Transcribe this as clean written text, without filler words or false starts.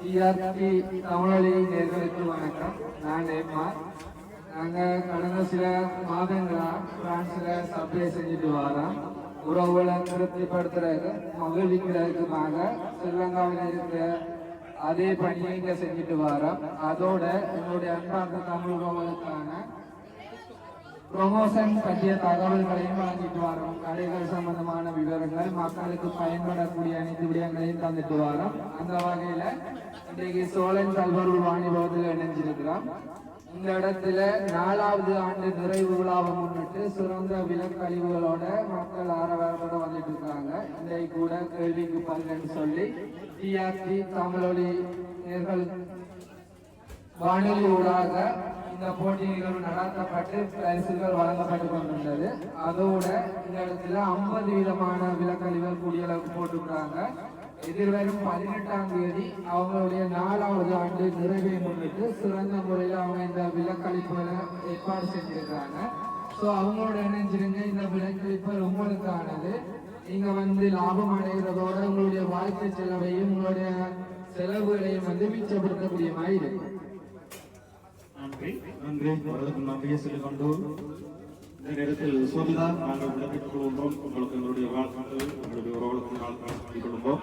TRT தமிழொலி நேர்களுக்கு வணக்கம். நான் எம்ஆர். நாங்கள் கடந்த சில மாதங்களாக பிரான்ஸில் சப்ளை செஞ்சுட்டு வரோம். உறவுகளை திருப்திப்படுத்துறதுக்கு மகிழ்விக்கிறதுக்குமாக ஸ்ரீலங்காவில் இருக்கிற அதே பணியை இங்கே செஞ்சுட்டு வரோம். அதோட என்னுடைய அன்பார்ந்த தமிழ் உறவுகளுக்கான ப்ரொமோஷன் பற்றிய தகவல்களையும் வழங்கிட்டு வரோம். கடைகள் சம்பந்தமான விவரங்கள் மக்களுக்கு பயன்படக்கூடிய அனைத்து விடயங்களையும் தந்துட்டு வரோம். அந்த வகையில இன்றைக்கு சோழன் கல்வரூர் வாணிபத்தில் இணைஞ்சிருக்கிறோம். இந்த இடத்துல 4வது ஆண்டு நிறைவு விழாவை முன்னிட்டு சிறந்த விலக்கழிவுகளோட மக்கள் ஆரவாரத்தோட வந்துட்டு இருக்காங்க. இன்றைக்கு கூட கேள்விக்கு பதிலன்னு சொல்லி டிஆர்டி தமிழொலி நேர்கள் வானொலி ஊடாக இந்த போட்டி நிகழ்வு நடத்தப்பட்டு பரிசுகள் வழங்கப்பட்டு கொண்டுள்ளது. அதோட இந்த இடத்துல 50 விதமான விலக்கழிவுகள் கூடிய அளவுக்கு போட்டுக்கிறாங்க. எதிர்வரும் 18ஆம் தேதி அவங்களுடைய 4வது ஆண்டு நிறைவை முன்னிட்டு சிறந்த முறையில் அவங்க இந்த விலக்கழிப்புகளை ஏற்பாடு செஞ்சிருக்காங்க. ஸோ அவங்களோட இணைஞ்சிருங்க. இந்த விலக்கழிப்பு உங்களுக்கானது. நீங்க லாபம் அடைகிறதோட உங்களுடைய வாழ்க்கை செலவையும் உங்களுடைய செலவுகளையும் மிச்சப்படுத்தக்கூடிய மாதிரி இருக்கும். நன்றி நன்றி. அவர்களுக்கு நன்றியை சொல்லிக் கொண்டு இந்த நேரத்தில் சோபிதா நாங்கள் விளக்கிட்டுக் கொள்கின்றோம். உங்களுக்கு எங்களுடைய வாழ்த்துக்கள், எங்களுடைய உறவுகளுக்கு வாழ்த்துக்கள் சொல்லிக் கொள்வோம்.